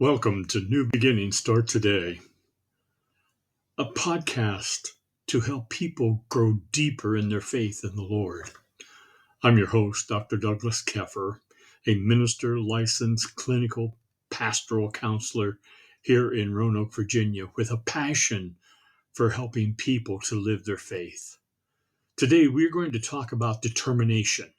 Welcome to New Beginnings Start Today, a podcast to help people grow deeper in their faith in the Lord. I'm your host, Dr. Douglas Keffer, a minister, licensed clinical pastoral counselor here in Roanoke, Virginia, with a passion for helping people to live their faith. Today, we're going to talk about determination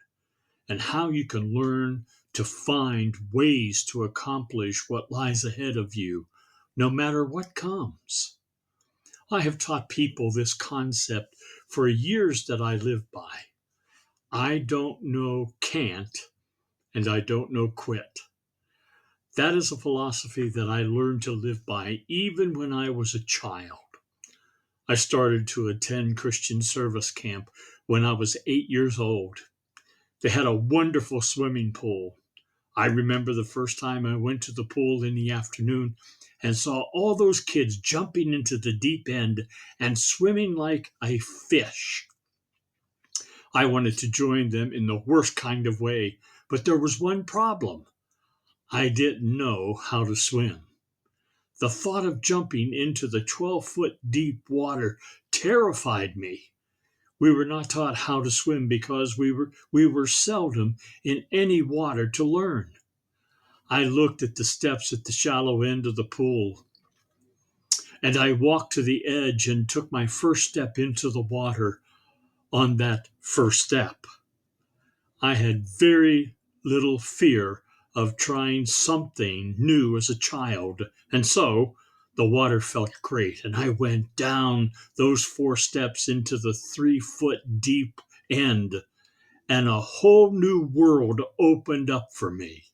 and how you can learn to find ways to accomplish what lies ahead of you, no matter what comes. I have taught people this concept for years that I live by. I don't know can't, and I don't know quit. That is a philosophy that I learned to live by even when I was a child. I started to attend Christian service camp when I was 8 years old. They had a wonderful swimming pool. I remember the first time I went to the pool in the afternoon and saw all those kids jumping into the deep end and swimming like a fish. I wanted to join them in the worst kind of way, but there was one problem. I didn't know how to swim. The thought of jumping into the 12-foot deep water terrified me. We were not taught how to swim because we were seldom in any water to learn. I looked at the steps at the shallow end of the pool, and I walked to the edge and took my first step into the water. On that first step, I had very little fear of trying something new as a child, and so the water felt great, and I went down those 4 steps into the 3-foot deep end, and a whole new world opened up for me.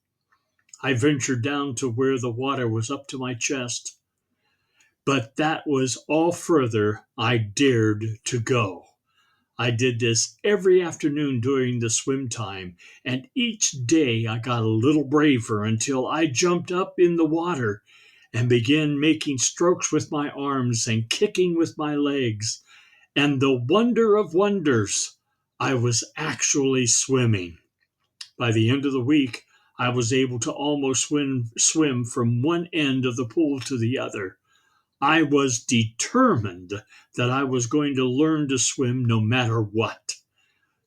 I ventured down to where the water was up to my chest, but that was all further I dared to go. I did this every afternoon during the swim time, and each day I got a little braver until I jumped up in the water and began making strokes with my arms and kicking with my legs. And the wonder of wonders, I was actually swimming. By the end of the week, I was able to almost swim from one end of the pool to the other. I was determined that I was going to learn to swim no matter what.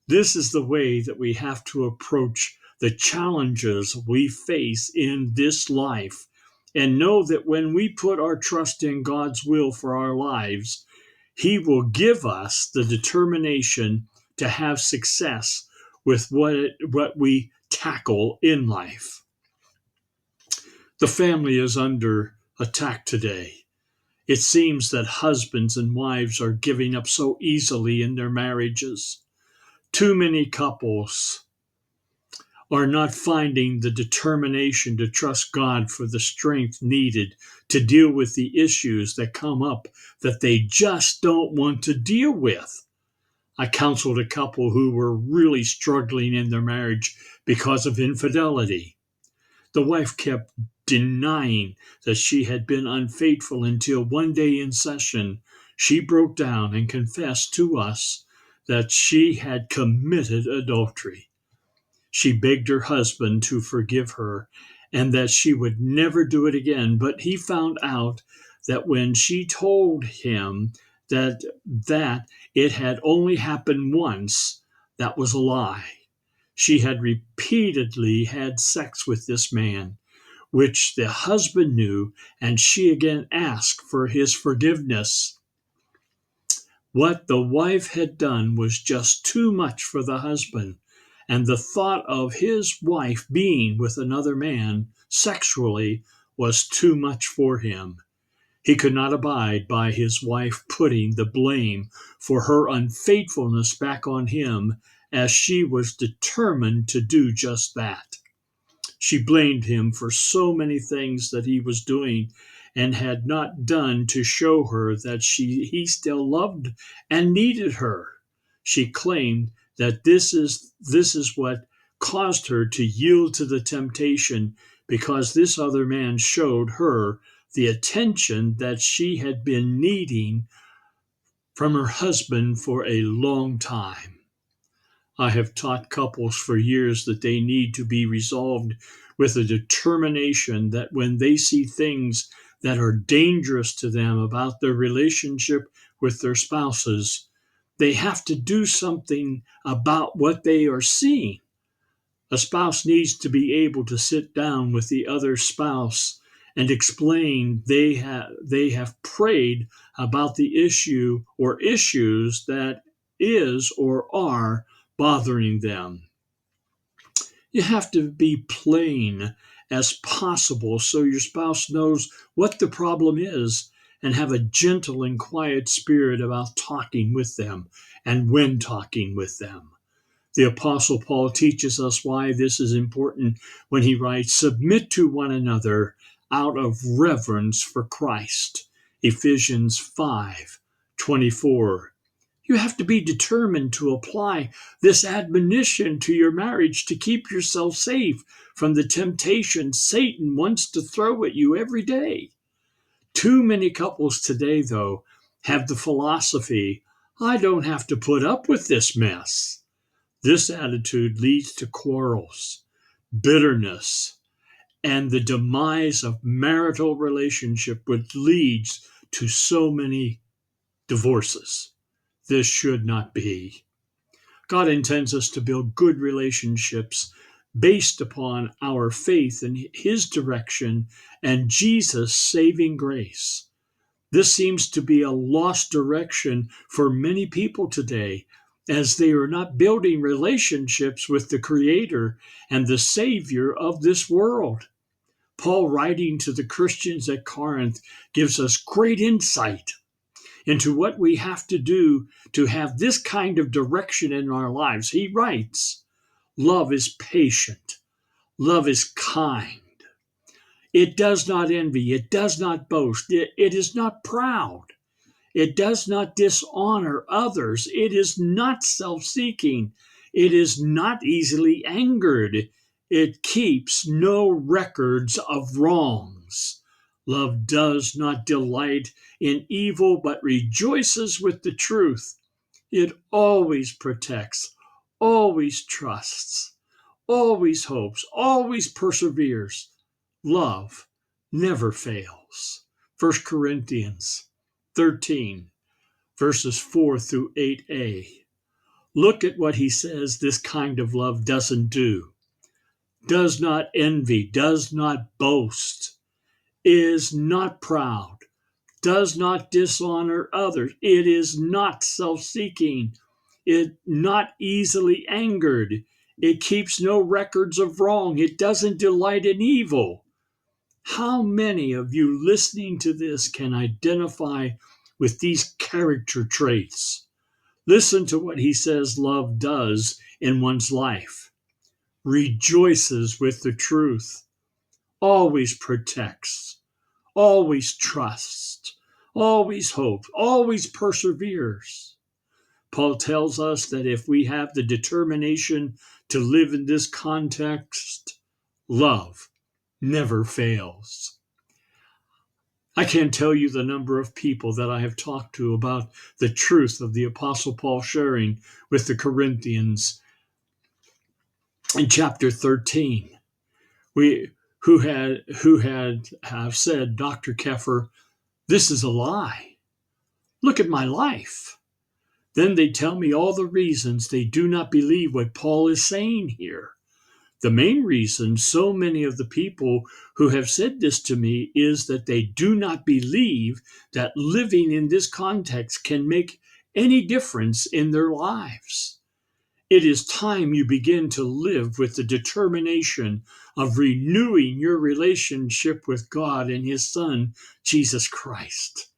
This is the way that we have to approach the challenges we face in this life, and know that when we put our trust in God's will for our lives, He will give us the determination to have success with what we tackle in life. The family is under attack today. It seems that husbands and wives are giving up so easily in their marriages. Too many couples are not finding the determination to trust God for the strength needed to deal with the issues that come up that they just don't want to deal with. I counseled a couple who were really struggling in their marriage because of infidelity. The wife kept denying that she had been unfaithful until one day in session, she broke down and confessed to us that she had committed adultery. She begged her husband to forgive her and that she would never do it again, but he found out that when she told him that it had only happened once, that was a lie. She had repeatedly had sex with this man, which the husband knew, and she again asked for his forgiveness. What the wife had done was just too much for the husband, and the thought of his wife being with another man sexually was too much for him. He could not abide by his wife putting the blame for her unfaithfulness back on him, as she was determined to do just that. She blamed him for so many things that he was doing and had not done to show her that he still loved and needed her. She claimed that this is what caused her to yield to the temptation, because this other man showed her the attention that she had been needing from her husband for a long time. I have taught couples for years that they need to be resolved with a determination that when they see things that are dangerous to them about their relationship with their spouses, they have to do something about what they are seeing. A spouse needs to be able to sit down with the other spouse and explain they have prayed about the issue or issues that is or are bothering them. You have to be plain as possible so your spouse knows what the problem is and have a gentle and quiet spirit about talking with them and when talking with them. The Apostle Paul teaches us why this is important when he writes, "Submit to one another out of reverence for Christ." Ephesians 5:24. You have to be determined to apply this admonition to your marriage to keep yourself safe from the temptation Satan wants to throw at you every day. Too many couples today, though, have the philosophy, "I don't have to put up with this mess." This attitude leads to quarrels, bitterness, and the demise of marital relationship, which leads to so many divorces. This should not be. God intends us to build good relationships based upon our faith in His direction and Jesus' saving grace. This seems to be a lost direction for many people today, as they are not building relationships with the Creator and the Savior of this world. Paul, writing to the Christians at Corinth, gives us great insight into what we have to do to have this kind of direction in our lives. He writes, "Love is patient, love is kind. It does not envy, it does not boast, it is not proud. It does not dishonor others. It is not self-seeking. It is not easily angered. It keeps no records of wrongs. Love does not delight in evil, but rejoices with the truth. It always protects, always trusts, always hopes, always perseveres. Love never fails." 1 Corinthians 13, verses 4 through 8a. Look at what he says this kind of love doesn't do. Does not envy, does not boast, is not proud, does not dishonor others. It is not self-seeking. It not easily angered. It keeps no records of wrong. It doesn't delight in evil. How many of you listening to this can identify with these character traits? Listen to what he says love does in one's life. Rejoices with the truth, always protects, always trusts, always hopes, always perseveres. Paul tells us that if we have the determination to live in this context, love never fails. I can't tell you the number of people that I have talked to about the truth of the Apostle Paul sharing with the Corinthians in chapter 13. Who had have said, "Dr. Keffer, this is a lie. Look at my life." Then they tell me all the reasons they do not believe what Paul is saying here. The main reason so many of the people who have said this to me is that they do not believe that living in this context can make any difference in their lives. It is time you begin to live with the determination of renewing your relationship with God and His Son, Jesus Christ.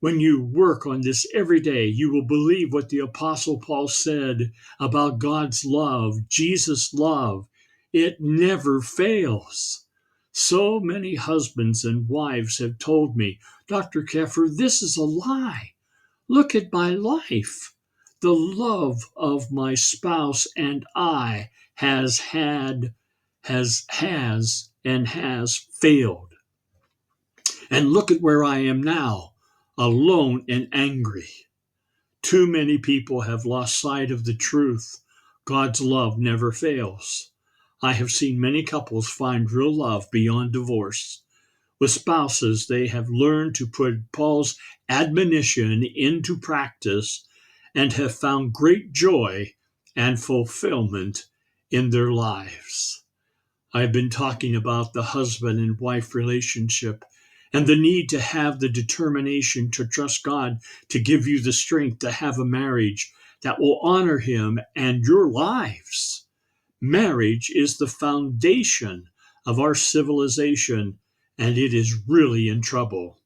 When you work on this every day, you will believe what the Apostle Paul said about God's love, Jesus' love. It never fails. So many husbands and wives have told me, "Dr. Keffer, this is a lie. Look at my life. The love of my spouse and I has failed. And look at where I am now, alone and angry." Too many people have lost sight of the truth. God's love never fails. I have seen many couples find real love beyond divorce. With spouses, they have learned to put Paul's admonition into practice and have found great joy and fulfillment in their lives. I've been talking about the husband and wife relationship and the need to have the determination to trust God to give you the strength to have a marriage that will honor Him and your lives. Marriage is the foundation of our civilization, and it is really in trouble.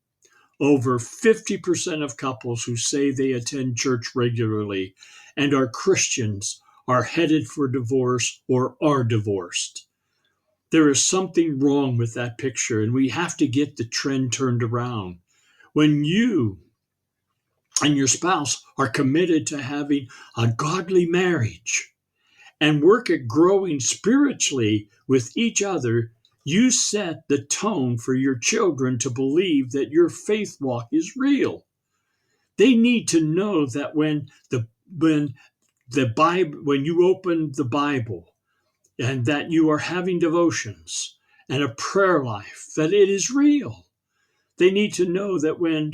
Over 50% of couples who say they attend church regularly and are Christians are headed for divorce or are divorced. There is something wrong with that picture, and we have to get the trend turned around. When you and your spouse are committed to having a godly marriage and work at growing spiritually with each other, you set the tone for your children to believe that your faith walk is real. They need to know that when you open the Bible and that you are having devotions and a prayer life, that it is real. They need to know that when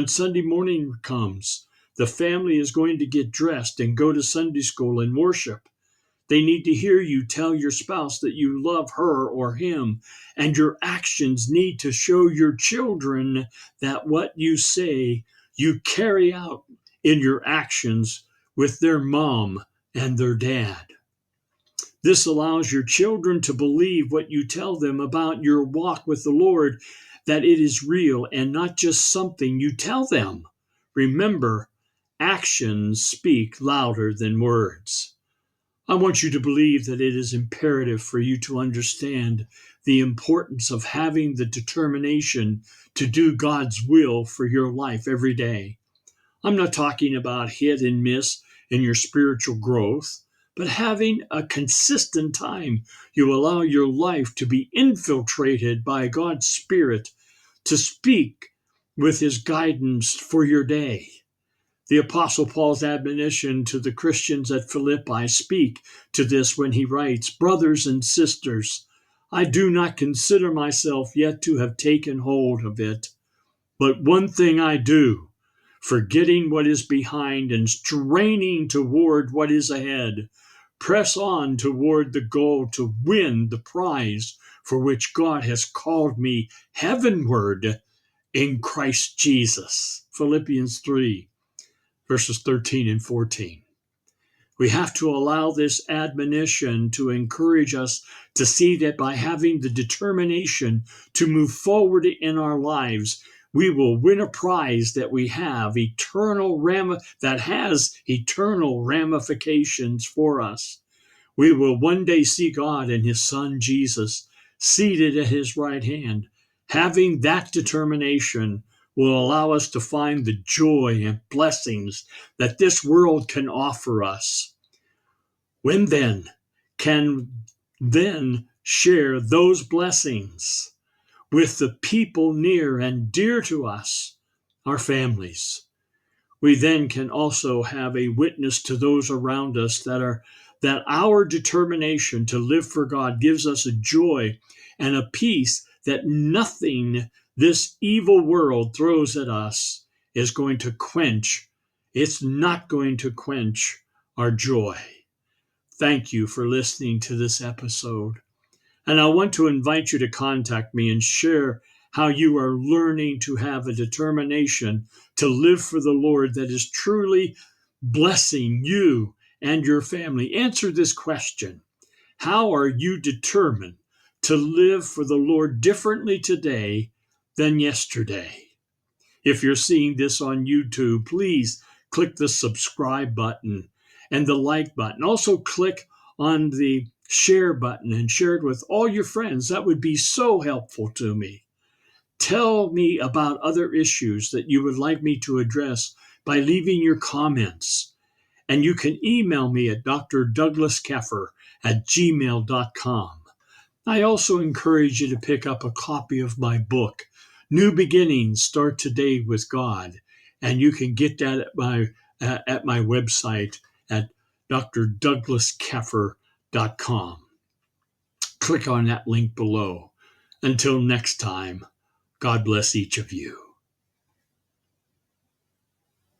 Sunday morning comes, the family is going to get dressed and go to Sunday school and worship. They need to hear you tell your spouse that you love her or him, and your actions need to show your children that what you say, you carry out in your actions with their mom and their dad. This allows your children to believe what you tell them about your walk with the Lord, that it is real and not just something you tell them. Remember, actions speak louder than words. I want you to believe that it is imperative for you to understand the importance of having the determination to do God's will for your life every day. I'm not talking about hit and miss in your spiritual growth, but having a consistent time you allow your life to be infiltrated by God's Spirit to speak with His guidance for your day. The Apostle Paul's admonition to the Christians at Philippi speak to this when he writes, "Brothers and sisters, I do not consider myself yet to have taken hold of it, but one thing I do, forgetting what is behind and straining toward what is ahead, press on toward the goal to win the prize for which God has called me heavenward in Christ Jesus." Philippians 3, verses 13 and 14. We have to allow this admonition to encourage us to see that by having the determination to move forward in our lives, we will win a prize that has eternal ramifications for us. We will one day see God and His Son Jesus seated at His right hand. Having that determination will allow us to find the joy and blessings that this world can offer us. When then can share those blessings with the people near and dear to us, our families. We then can also have a witness to those around us that our determination to live for God gives us a joy and a peace that nothing this evil world throws at us is going to quench. It's not going to quench our joy. Thank you for listening to this episode. And I want to invite you to contact me and share how you are learning to have a determination to live for the Lord that is truly blessing you and your family. Answer this question. How are you determined to live for the Lord differently today than yesterday? If you're seeing this on YouTube, please click the subscribe button and the like button. Also click on the share button and share it with all your friends. That would be so helpful to me. Tell me about other issues that you would like me to address by leaving your comments. And you can email me at drdouglaskeffer@gmail.com. I also encourage you to pick up a copy of my book, New Beginnings, Start Today with God. And you can get that at my website at drdouglaskeffer.com. click on that link below. Until next time, God bless each of you.